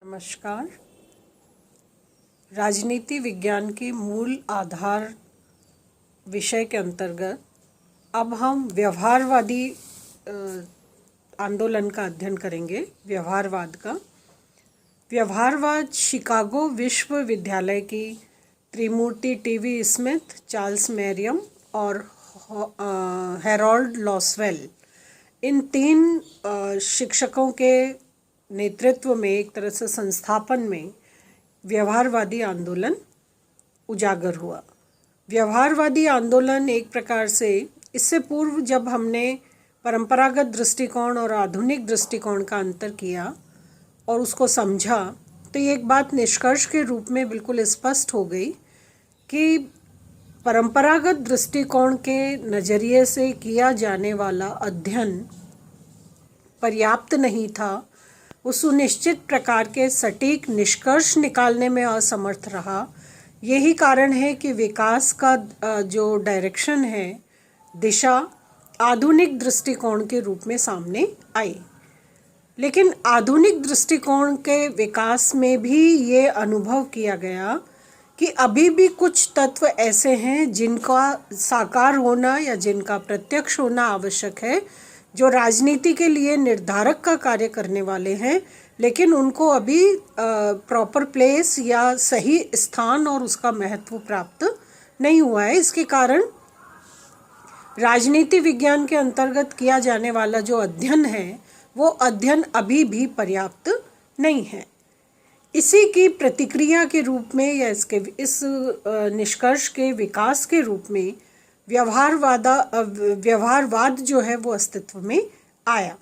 नमस्कार। राजनीति विज्ञान के मूल आधार विषय के अंतर्गत अब हम व्यवहारवादी आंदोलन का अध्ययन करेंगे। व्यवहारवाद का व्यवहारवाद शिकागो विश्वविद्यालय की त्रिमूर्ति टीवी स्मिथ, चार्ल्स मैरियम और हैरोल्ड लॉसवेल, इन तीन शिक्षकों के नेतृत्व में, एक तरह से संस्थापन में, व्यवहारवादी आंदोलन उजागर हुआ। व्यवहारवादी आंदोलन एक प्रकार से, इससे पूर्व जब हमने परंपरागत दृष्टिकोण और आधुनिक दृष्टिकोण का अंतर किया और उसको समझा, तो ये एक बात निष्कर्ष के रूप में बिल्कुल स्पष्ट हो गई कि परंपरागत दृष्टिकोण के नज़रिए से किया जाने वाला अध्ययन पर्याप्त नहीं था। वो सुनिश्चित प्रकार के सटीक निष्कर्ष निकालने में असमर्थ रहा। यही कारण है कि विकास का जो डायरेक्शन है, दिशा, आधुनिक दृष्टिकोण के रूप में सामने आई। लेकिन आधुनिक दृष्टिकोण के विकास में भी ये अनुभव किया गया कि अभी भी कुछ तत्व ऐसे हैं जिनका साकार होना या जिनका प्रत्यक्ष होना आवश्यक है, जो राजनीति के लिए निर्धारक का कार्य करने वाले हैं, लेकिन उनको अभी प्रॉपर प्लेस या सही स्थान और उसका महत्व प्राप्त नहीं हुआ है। इसके कारण राजनीति विज्ञान के अंतर्गत किया जाने वाला जो अध्ययन है, वो अध्ययन अभी भी पर्याप्त नहीं है। इसी की प्रतिक्रिया के रूप में या इस निष्कर्ष के विकास के रूप में व्यवहारवाद जो है वो अस्तित्व में आया।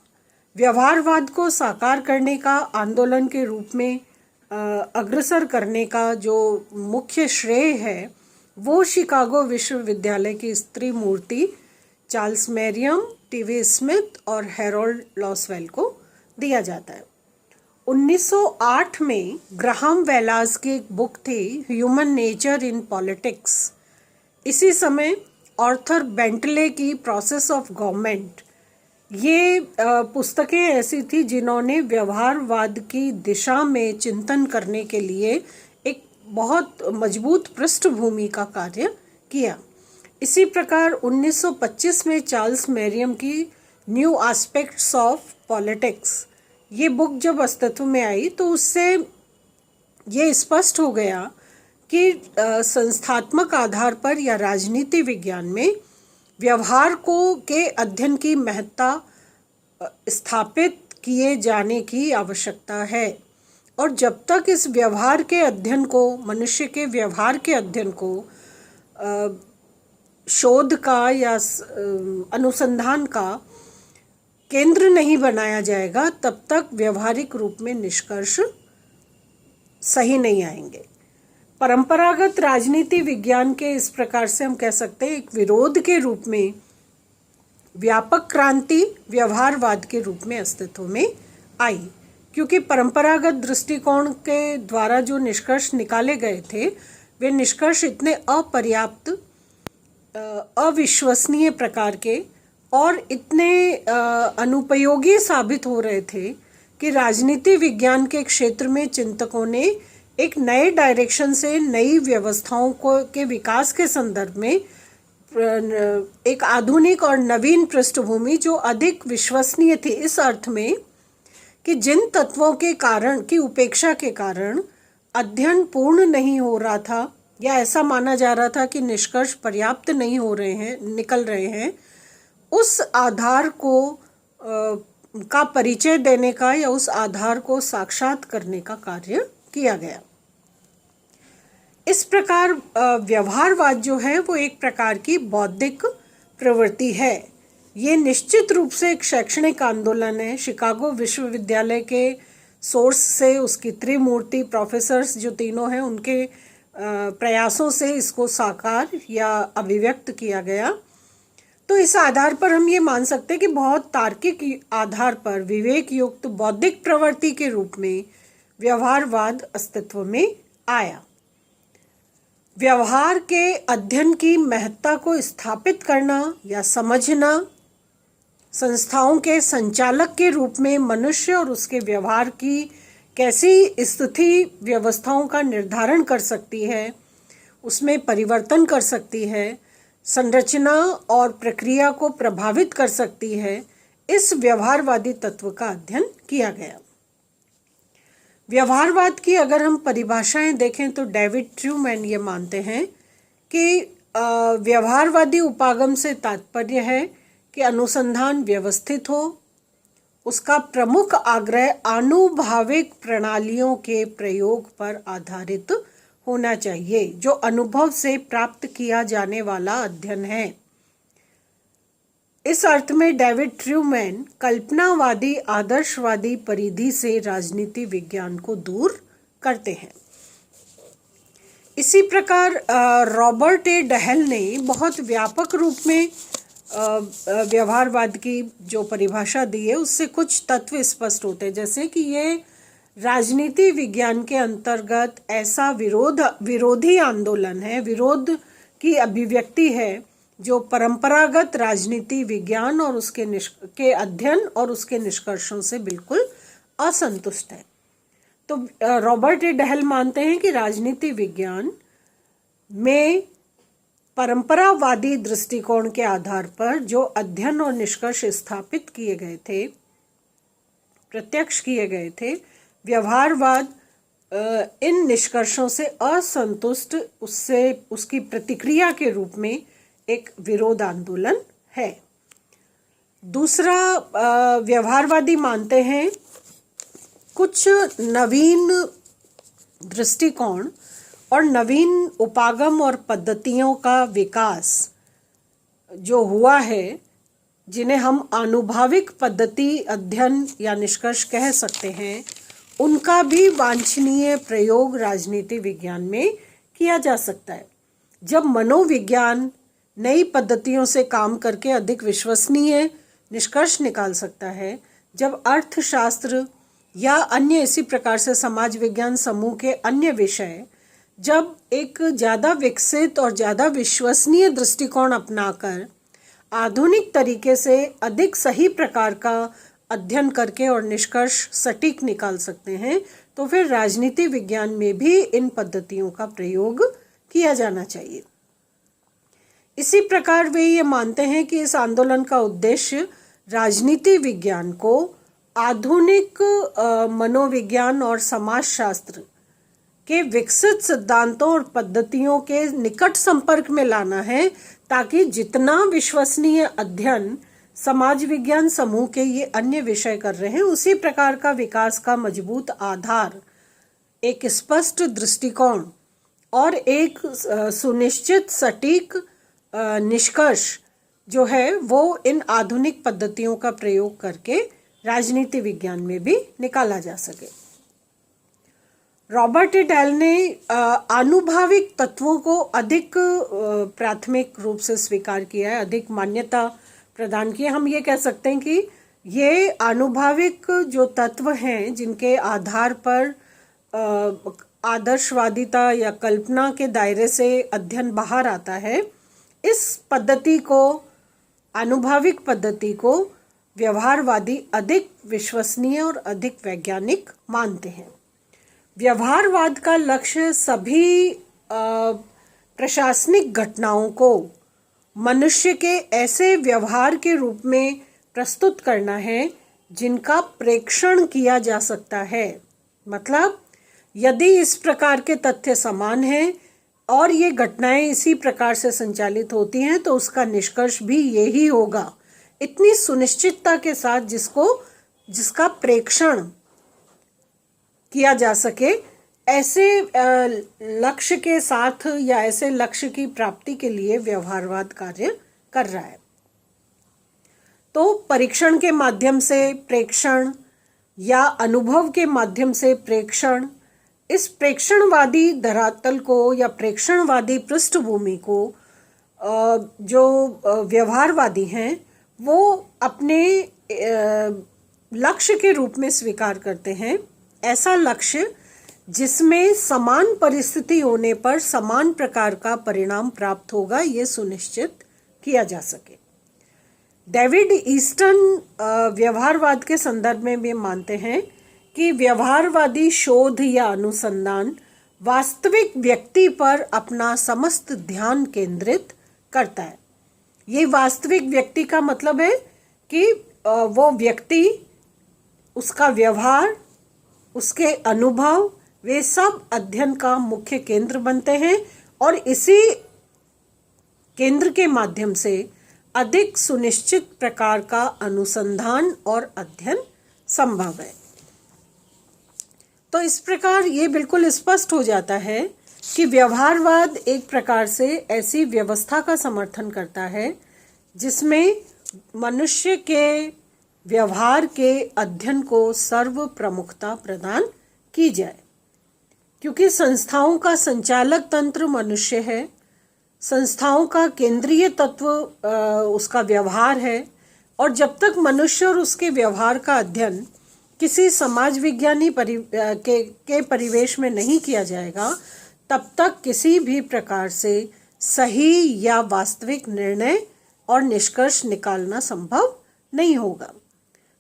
व्यवहारवाद को साकार करने का, आंदोलन के रूप में अग्रसर करने का जो मुख्य श्रेय है, वो शिकागो विश्वविद्यालय की स्त्री मूर्ति चार्ल्स मैरियम, टीवी स्मिथ और हैरोल्ड लॉसवेल को दिया जाता है। 1908 में ग्राहम वेलाज की एक बुक थी, ह्यूमन नेचर इन पॉलिटिक्स। इसी समय आर्थर बेंटले की प्रोसेस ऑफ गवर्नमेंट, ये पुस्तकें ऐसी थी जिन्होंने व्यवहारवाद की दिशा में चिंतन करने के लिए एक बहुत मजबूत पृष्ठभूमि का कार्य किया। इसी प्रकार 1925 में चार्ल्स मैरियम की न्यू एस्पेक्ट्स ऑफ पॉलिटिक्स, ये बुक जब अस्तित्व में आई तो उससे ये स्पष्ट हो गया कि संस्थात्मक आधार पर या राजनीति विज्ञान में व्यवहार के अध्ययन की महत्ता स्थापित किए जाने की आवश्यकता है। और जब तक इस व्यवहार के अध्ययन को, मनुष्य के व्यवहार के अध्ययन को शोध का या अनुसंधान का केंद्र नहीं बनाया जाएगा, तब तक व्यवहारिक रूप में निष्कर्ष सही नहीं आएंगे। परंपरागत राजनीति विज्ञान के इस प्रकार से हम कह सकते हैं एक विरोध के रूप में व्यापक क्रांति व्यवहारवाद के रूप में अस्तित्व में आई, क्योंकि परंपरागत दृष्टिकोण के द्वारा जो निष्कर्ष निकाले गए थे, वे निष्कर्ष इतने अपर्याप्त, अविश्वसनीय प्रकार के और इतने अनुपयोगी साबित हो रहे थे कि राजनीति विज्ञान के क्षेत्र में चिंतकों ने एक नए डायरेक्शन से नई व्यवस्थाओं के विकास के संदर्भ में एक आधुनिक और नवीन पृष्ठभूमि जो अधिक विश्वसनीय थी, इस अर्थ में कि जिन तत्वों के कारण की उपेक्षा के कारण अध्ययन पूर्ण नहीं हो रहा था या ऐसा माना जा रहा था कि निष्कर्ष पर्याप्त नहीं हो रहे हैं, निकल रहे हैं, उस आधार को का परिचय देने का या उस आधार को साक्षात करने का कार्य किया गया। इस प्रकार व्यवहारवाद जो है वो एक प्रकार की बौद्धिक प्रवृत्ति है। ये निश्चित रूप से एक शैक्षणिक आंदोलन है। शिकागो विश्वविद्यालय के सोर्स से, उसकी त्रिमूर्ति प्रोफेसर्स जो तीनों हैं, उनके प्रयासों से इसको साकार या अभिव्यक्त किया गया। तो इस आधार पर हम ये मान सकते हैं कि बहुत तार्किक आधार पर विवेक युक्त बौद्धिक प्रवृत्ति के रूप में व्यवहारवाद अस्तित्व में आया। व्यवहार के अध्ययन की महत्ता को स्थापित करना या समझना, संस्थाओं के संचालक के रूप में मनुष्य और उसके व्यवहार कैसी स्थिति व्यवस्थाओं का निर्धारण कर सकती है, उसमें परिवर्तन कर सकती है, संरचना और प्रक्रिया को प्रभावित कर सकती है, इस व्यवहारवादी तत्व का अध्ययन किया गया। व्यवहारवाद की अगर हम परिभाषाएं देखें तो डेविड ट्रूमैन ये मानते हैं कि व्यवहारवादी उपागम से तात्पर्य है कि अनुसंधान व्यवस्थित हो, उसका प्रमुख आग्रह आनुभाविक प्रणालियों के प्रयोग पर आधारित होना चाहिए, जो अनुभव से प्राप्त किया जाने वाला अध्ययन है। इस अर्थ में डेविड ट्रूमैन कल्पनावादी आदर्शवादी परिधि से राजनीति विज्ञान को दूर करते हैं। इसी प्रकार रॉबर्ट ए डहल ने बहुत व्यापक रूप में व्यवहारवाद की जो परिभाषा दी है उससे कुछ तत्व स्पष्ट होते हैं, जैसे कि ये राजनीति विज्ञान के अंतर्गत ऐसा विरोधी आंदोलन है, विरोध की अभिव्यक्ति है जो परंपरागत राजनीति विज्ञान और उसके अध्ययन और उसके निष्कर्षों से बिल्कुल असंतुष्ट है। तो रॉबर्ट ए डहल मानते हैं कि राजनीति विज्ञान में परंपरावादी दृष्टिकोण के आधार पर जो अध्ययन और निष्कर्ष स्थापित किए गए थे, प्रत्यक्ष किए गए थे, व्यवहारवाद इन निष्कर्षों से असंतुष्ट उसकी प्रतिक्रिया के रूप में एक विरोध आंदोलन है। दूसरा, व्यवहारवादी मानते हैं कुछ नवीन दृष्टिकोण और नवीन उपागम और पद्धतियों का विकास जो हुआ है, जिन्हें हम आनुभाविक पद्धति अध्ययन या निष्कर्ष कह सकते हैं, उनका भी वांछनीय प्रयोग राजनीति विज्ञान में किया जा सकता है। जब मनोविज्ञान नई पद्धतियों से काम करके अधिक विश्वसनीय निष्कर्ष निकाल सकता है, जब अर्थशास्त्र या अन्य इसी प्रकार से समाज विज्ञान समूह के अन्य विषय जब एक ज़्यादा विकसित और ज़्यादा विश्वसनीय दृष्टिकोण अपनाकर आधुनिक तरीके से अधिक सही प्रकार का अध्ययन करके और निष्कर्ष सटीक निकाल सकते हैं, तो फिर राजनीति विज्ञान में भी इन पद्धतियों का प्रयोग किया जाना चाहिए। इसी प्रकार वे ये मानते हैं कि इस आंदोलन का उद्देश्य राजनीति विज्ञान को आधुनिक मनोविज्ञान और समाजशास्त्र के विकसित सिद्धांतों और पद्धतियों के निकट संपर्क में लाना है, ताकि जितना विश्वसनीय अध्ययन समाज विज्ञान समूह के ये अन्य विषय कर रहे हैं, उसी प्रकार का विकास का मजबूत आधार, एक स्पष्ट दृष्टिकोण और एक सुनिश्चित सटीक निष्कर्ष जो है वो इन आधुनिक पद्धतियों का प्रयोग करके राजनीति विज्ञान में भी निकाला जा सके। रॉबर्ट ए डहल ने आनुभाविक तत्वों को अधिक प्राथमिक रूप से स्वीकार किया है, अधिक मान्यता प्रदान की है। हम ये कह सकते हैं कि ये आनुभाविक जो तत्व हैं जिनके आधार पर आदर्शवादिता या कल्पना के दायरे से अध्ययन बाहर आता है, इस पद्धति को, आनुभाविक पद्धति को व्यवहारवादी अधिक विश्वसनीय और अधिक वैज्ञानिक मानते हैं। व्यवहारवाद का लक्ष्य सभी प्रशासनिक घटनाओं को मनुष्य के ऐसे व्यवहार के रूप में प्रस्तुत करना है जिनका प्रेक्षण किया जा सकता है। मतलब यदि इस प्रकार के तथ्य समान हैं और ये घटनाएं इसी प्रकार से संचालित होती हैं, तो उसका निष्कर्ष भी यही होगा, इतनी सुनिश्चितता के साथ जिसका प्रेक्षण किया जा सके। ऐसे लक्ष्य के साथ या ऐसे लक्ष्य की प्राप्ति के लिए व्यवहारवाद कार्य कर रहा है। तो परीक्षण के माध्यम से प्रेक्षण या अनुभव के माध्यम से प्रेक्षण, इस प्रेक्षणवादी धरातल को या प्रेक्षणवादी पृष्ठभूमि को जो व्यवहारवादी हैं वो अपने लक्ष्य के रूप में स्वीकार करते हैं। ऐसा लक्ष्य जिसमें समान परिस्थिति होने पर समान प्रकार का परिणाम प्राप्त होगा, ये सुनिश्चित किया जा सके। डेविड ईस्टन व्यवहारवाद के संदर्भ में भी मानते हैं कि व्यवहारवादी शोध या अनुसंधान वास्तविक व्यक्ति पर अपना समस्त ध्यान केंद्रित करता है। ये वास्तविक व्यक्ति का मतलब है कि वो व्यक्ति, उसका व्यवहार, उसके अनुभव, वे सब अध्ययन का मुख्य केंद्र बनते हैं और इसी केंद्र के माध्यम से अधिक सुनिश्चित प्रकार का अनुसंधान और अध्ययन संभव है। तो इस प्रकार ये बिल्कुल स्पष्ट हो जाता है कि व्यवहारवाद एक प्रकार से ऐसी व्यवस्था का समर्थन करता है जिसमें मनुष्य के व्यवहार के अध्ययन को सर्व प्रमुखता प्रदान की जाए। क्योंकि संस्थाओं का संचालक तंत्र मनुष्य है, संस्थाओं का केंद्रीय तत्व उसका व्यवहार है, और जब तक मनुष्य और उसके व्यवहार का अध्ययन किसी समाज विज्ञानी के परिवेश में नहीं किया जाएगा, तब तक किसी भी प्रकार से सही या वास्तविक निर्णय और निष्कर्ष निकालना संभव नहीं होगा।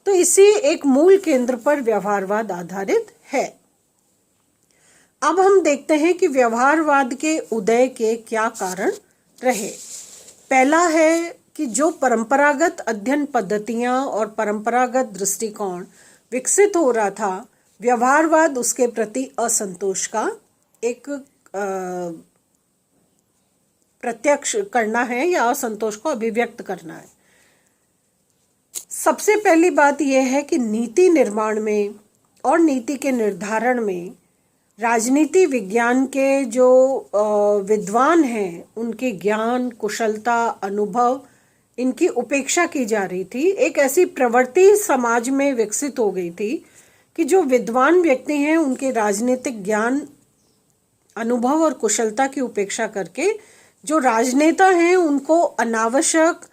तो इसी एक मूल केंद्र पर व्यवहारवाद आधारित है। अब हम देखते हैं कि व्यवहारवाद के उदय के क्या कारण रहे। पहला है कि जो परंपरागत अध्ययन पद्धतियां और परंपरागत दृष्टिकोण विकसित हो रहा था, व्यवहारवाद उसके प्रति असंतोष का एक प्रत्यक्ष करना है या असंतोष को अभिव्यक्त करना है। सबसे पहली बात यह है कि नीति निर्माण में और नीति के निर्धारण में राजनीति विज्ञान के जो विद्वान हैं, उनके ज्ञान, कुशलता, अनुभव, इनकी उपेक्षा की जा रही थी। एक ऐसी प्रवृत्ति समाज में विकसित हो गई थी कि जो विद्वान व्यक्ति हैं उनके राजनीतिक ज्ञान, अनुभव और कुशलता की उपेक्षा करके जो राजनेता हैं उनको अनावश्यक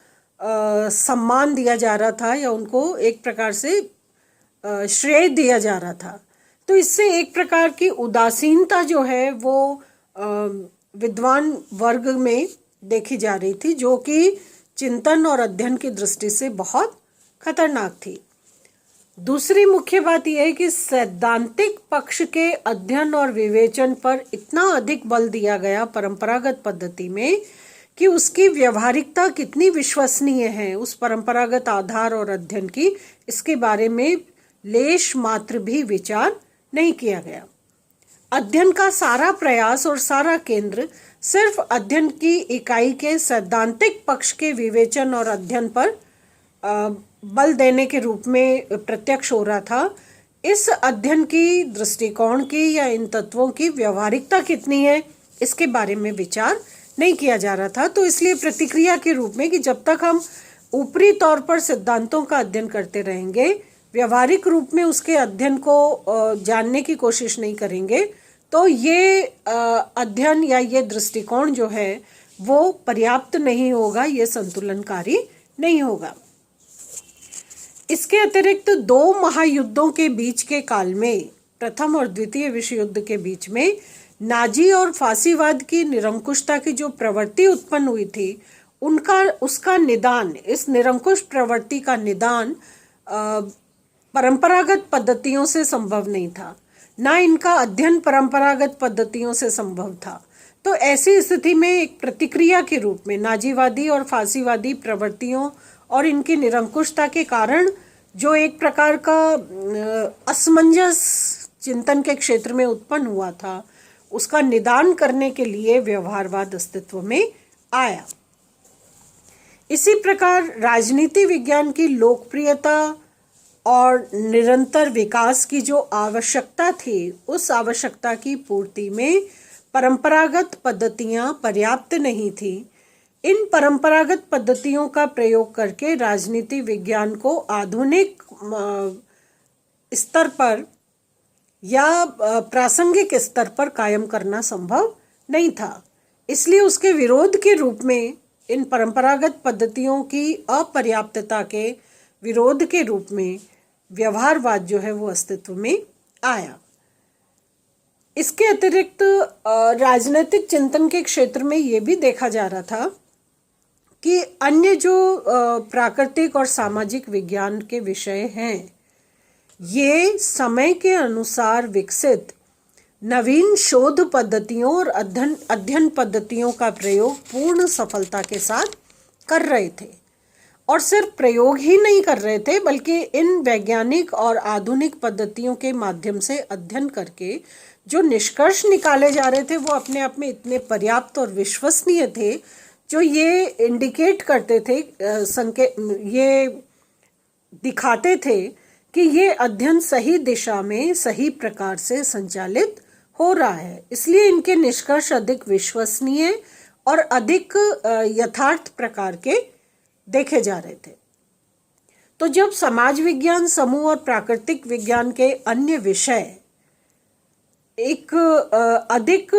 सम्मान दिया जा रहा था या उनको एक प्रकार से श्रेय दिया जा रहा था। तो इससे एक प्रकार की उदासीनता जो है वो विद्वान वर्ग में देखी जा रही थी, जो कि चिंतन और अध्ययन की दृष्टि से बहुत खतरनाक थी। दूसरी मुख्य बात यह है कि सैद्धांतिक पक्ष के अध्ययन और विवेचन पर इतना अधिक बल दिया गया परंपरागत पद्धति में कि उसकी व्यवहारिकता कितनी विश्वसनीय है, उस परंपरागत आधार और अध्ययन की, इसके बारे में लेश मात्र भी विचार नहीं किया गया। अध्ययन का सारा प्रयास और सारा केंद्र सिर्फ अध्ययन की इकाई के सैद्धांतिक पक्ष के विवेचन और अध्ययन पर बल देने के रूप में प्रत्यक्ष हो रहा था। इस अध्ययन की, दृष्टिकोण की या इन तत्वों की व्यवहारिकता कितनी है, इसके बारे में विचार नहीं किया जा रहा था। तो इसलिए प्रतिक्रिया के रूप में कि जब तक हम ऊपरी तौर पर सिद्धांतों का अध्ययन करते रहेंगे, व्यवहारिक रूप में उसके अध्ययन को जानने की कोशिश नहीं करेंगे, तो ये अध्ययन या ये दृष्टिकोण जो है वो पर्याप्त नहीं होगा, ये संतुलनकारी नहीं होगा। इसके अतिरिक्त 2 महायुद्धों के बीच के काल में, प्रथम और द्वितीय विश्व युद्ध के बीच में, नाजी और फांसीवाद की निरंकुशता की जो प्रवृत्ति उत्पन्न हुई थी, उसका निदान, इस निरंकुश प्रवृत्ति का निदान परंपरागत पद्धतियों से संभव नहीं था, ना इनका अध्ययन परंपरागत पद्धतियों से संभव था। तो ऐसी स्थिति में एक प्रतिक्रिया के रूप में नाजीवादी और फांसीवादी प्रवृत्तियों और इनकी निरंकुशता के कारण जो एक प्रकार का असमंजस चिंतन के क्षेत्र में उत्पन्न हुआ था, उसका निदान करने के लिए व्यवहारवाद अस्तित्व में आया। इसी प्रकार राजनीति विज्ञान की लोकप्रियता और निरंतर विकास की जो आवश्यकता थी, उस आवश्यकता की पूर्ति में परंपरागत पद्धतियां पर्याप्त नहीं थी। इन परंपरागत पद्धतियों का प्रयोग करके राजनीति विज्ञान को आधुनिक स्तर पर या प्रासंगिक स्तर पर कायम करना संभव नहीं था। इसलिए उसके विरोध के रूप में, इन परंपरागत पद्धतियों की अपर्याप्तता के विरोध के रूप में व्यवहारवाद जो है वो अस्तित्व में आया। इसके अतिरिक्त राजनीतिक चिंतन के क्षेत्र में ये भी देखा जा रहा था कि अन्य जो प्राकृतिक और सामाजिक विज्ञान के विषय हैं, ये समय के अनुसार विकसित नवीन शोध पद्धतियों और अध्ययन पद्धतियों का प्रयोग पूर्ण सफलता के साथ कर रहे थे। और सिर्फ प्रयोग ही नहीं कर रहे थे, बल्कि इन वैज्ञानिक और आधुनिक पद्धतियों के माध्यम से अध्ययन करके जो निष्कर्ष निकाले जा रहे थे वो अपने आप में इतने पर्याप्त और विश्वसनीय थे, जो ये इंडिकेट करते थे, ये दिखाते थे कि ये अध्ययन सही दिशा में सही प्रकार से संचालित हो रहा है। इसलिए इनके निष्कर्ष अधिक विश्वसनीय और अधिक यथार्थ प्रकार के देखे जा रहे थे। तो जब समाज विज्ञान, समूह और प्राकृतिक विज्ञान के अन्य विषय एक अधिक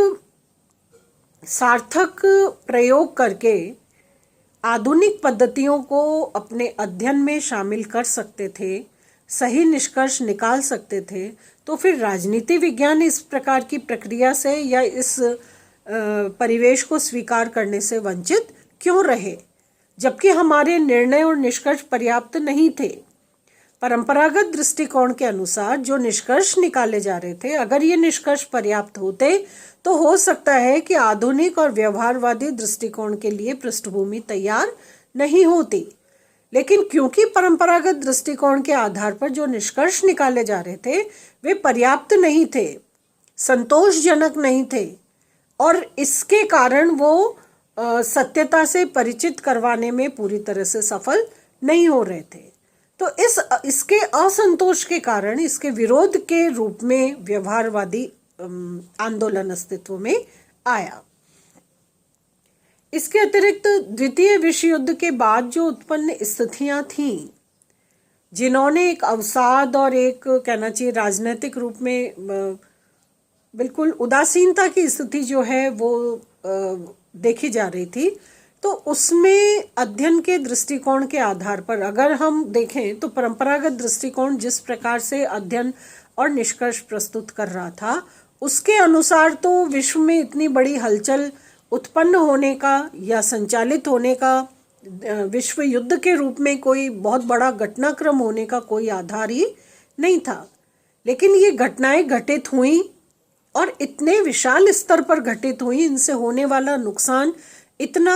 सार्थक प्रयोग करके आधुनिक पद्धतियों को अपने अध्ययन में शामिल कर सकते थे, सही निष्कर्ष निकाल सकते थे, तो फिर राजनीति विज्ञान इस प्रकार की प्रक्रिया से या इस परिवेश को स्वीकार करने से वंचित क्यों रहे, जबकि हमारे निर्णय और निष्कर्ष पर्याप्त नहीं थे। परंपरागत दृष्टिकोण के अनुसार जो निष्कर्ष निकाले जा रहे थे, अगर ये निष्कर्ष पर्याप्त होते तो हो सकता है कि आधुनिक और व्यवहारवादी दृष्टिकोण के लिए पृष्ठभूमि तैयार नहीं होती। लेकिन क्योंकि परंपरागत दृष्टिकोण के आधार पर जो निष्कर्ष निकाले जा रहे थे वे पर्याप्त नहीं थे, संतोषजनक नहीं थे, और इसके कारण वो सत्यता से परिचित करवाने में पूरी तरह से सफल नहीं हो रहे थे। तो इसके असंतोष के कारण इसके विरोध के रूप में व्यवहारवादी आंदोलन अस्तित्व में आया। इसके अतिरिक्त द्वितीय विश्व युद्ध के बाद जो उत्पन्न स्थितियां थीं, जिन्होंने एक अवसाद और एक कहना चाहिए राजनीतिक रूप में बिल्कुल उदासीनता की स्थिति जो है वो देखी जा रही थी, तो उसमें अध्ययन के दृष्टिकोण के आधार पर अगर हम देखें तो परंपरागत दृष्टिकोण जिस प्रकार से अध्ययन और निष्कर्ष प्रस्तुत कर रहा था, उसके अनुसार तो विश्व में इतनी बड़ी हलचल उत्पन्न होने का या संचालित होने का, विश्व युद्ध के रूप में कोई बहुत बड़ा घटनाक्रम होने का कोई आधार ही नहीं था। लेकिन ये घटनाएं घटित हुई और इतने विशाल स्तर पर घटित हुई, इनसे होने वाला नुकसान इतना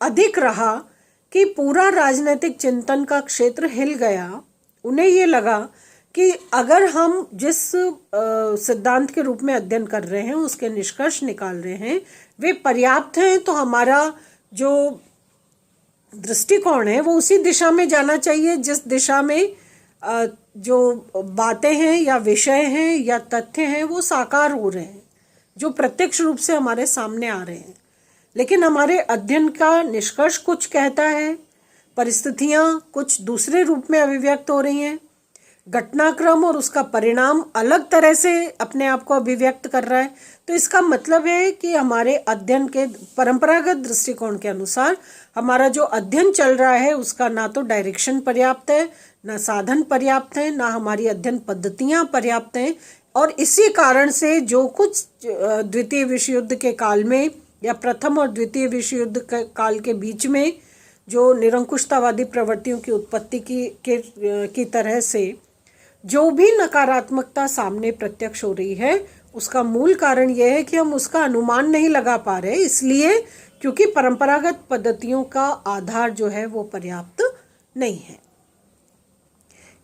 अधिक रहा कि पूरा राजनीतिक चिंतन का क्षेत्र हिल गया। उन्हें ये लगा कि अगर हम जिस सिद्धांत के रूप में अध्ययन कर रहे हैं, उसके निष्कर्ष निकाल रहे हैं, वे पर्याप्त हैं, तो हमारा जो दृष्टिकोण है वो उसी दिशा में जाना चाहिए जिस दिशा में जो बातें हैं या विषय हैं या तथ्य हैं वो साकार हो रहे हैं, जो प्रत्यक्ष रूप से हमारे सामने आ रहे हैं। लेकिन हमारे अध्ययन का निष्कर्ष कुछ कहता है, परिस्थितियां कुछ दूसरे रूप में अभिव्यक्त हो रही हैं, घटनाक्रम और उसका परिणाम अलग तरह से अपने आप को अभिव्यक्त कर रहा है। तो इसका मतलब है कि हमारे अध्ययन के परंपरागत दृष्टिकोण के अनुसार हमारा जो अध्ययन चल रहा है उसका ना तो डायरेक्शन पर्याप्त है, ना साधन पर्याप्त है, ना हमारी अध्ययन पद्धतियां पर्याप्त हैं। और इसी कारण से जो कुछ द्वितीय विश्व युद्ध के काल में या प्रथम और द्वितीय विश्व युद्ध काल के बीच में जो निरंकुशतावादी प्रवृत्तियों की उत्पत्ति की तरह से जो भी नकारात्मकता सामने प्रत्यक्ष हो रही है, उसका मूल कारण यह है कि हम उसका अनुमान नहीं लगा पा रहे, इसलिए क्योंकि परंपरागत पद्धतियों का आधार जो है वो पर्याप्त नहीं है।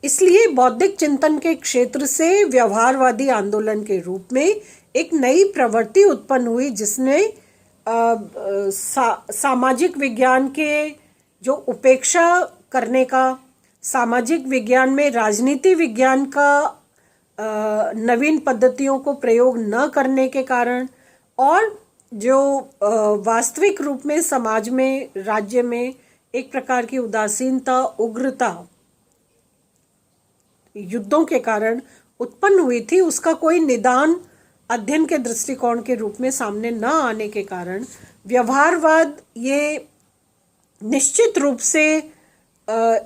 इसलिए बौद्धिक चिंतन के क्षेत्र से व्यवहारवादी आंदोलन के रूप में एक नई प्रवृत्ति उत्पन्न हुई, जिसने सामाजिक विज्ञान के जो उपेक्षा करने का, सामाजिक विज्ञान में राजनीति विज्ञान का नवीन पद्धतियों को प्रयोग न करने के कारण, और जो वास्तविक रूप में समाज में, राज्य में एक प्रकार की उदासीनता, उग्रता युद्धों के कारण उत्पन्न हुई थी, उसका कोई निदान अध्ययन के दृष्टिकोण के रूप में सामने न आने के कारण व्यवहारवाद ये निश्चित रूप से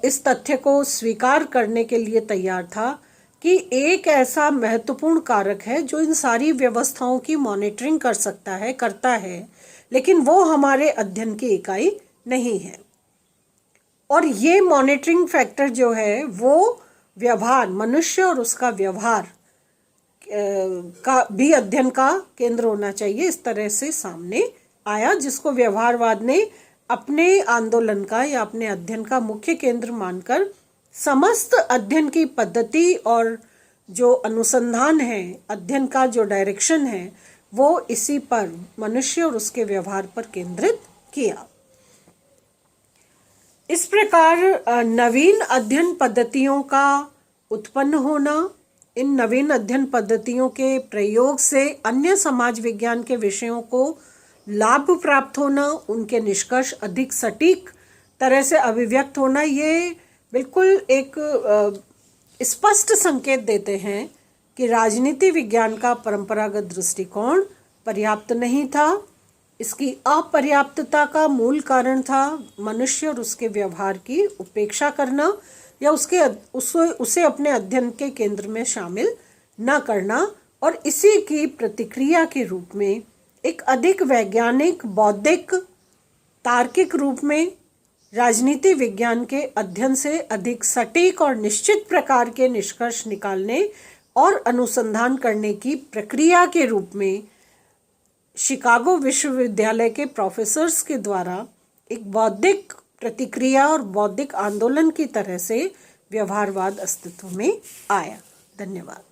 इस तथ्य को स्वीकार करने के लिए तैयार था कि एक ऐसा महत्वपूर्ण कारक है जो इन सारी व्यवस्थाओं की मॉनिटरिंग कर सकता है, करता है, लेकिन वो हमारे अध्ययन की इकाई नहीं है। और ये मॉनिटरिंग फैक्टर जो है वो व्यवहार, मनुष्य और उसका व्यवहार का भी अध्ययन का केंद्र होना चाहिए, इस तरह से सामने आया, जिसको व्यवहारवाद ने अपने आंदोलन का या अपने अध्ययन का मुख्य केंद्र मानकर समस्त अध्ययन की पद्धति और जो अनुसंधान है, अध्ययन का जो डायरेक्शन है, वो इसी पर, मनुष्य और उसके व्यवहार पर केंद्रित किया। इस प्रकार नवीन अध्ययन पद्धतियों का उत्पन्न होना, इन नवीन अध्ययन पद्धतियों के प्रयोग से अन्य समाज विज्ञान के विषयों को लाभ प्राप्त होना, उनके निष्कर्ष अधिक सटीक तरह से अभिव्यक्त होना, ये बिल्कुल एक स्पष्ट संकेत देते हैं कि राजनीति विज्ञान का परंपरागत दृष्टिकोण पर्याप्त नहीं था। इसकी अपर्याप्तता का मूल कारण था मनुष्य और उसके व्यवहार की उपेक्षा करना या उसे अपने अध्ययन के केंद्र में शामिल न करना, और इसी की प्रतिक्रिया के रूप में एक अधिक वैज्ञानिक, बौद्धिक, तार्किक रूप में राजनीति विज्ञान के अध्ययन से अधिक सटीक और निश्चित प्रकार के निष्कर्ष निकालने और अनुसंधान करने की प्रक्रिया के रूप में शिकागो विश्वविद्यालय के प्रोफेसर्स के द्वारा एक बौद्धिक प्रतिक्रिया और बौद्धिक आंदोलन की तरह से व्यवहारवाद अस्तित्व में आया। धन्यवाद।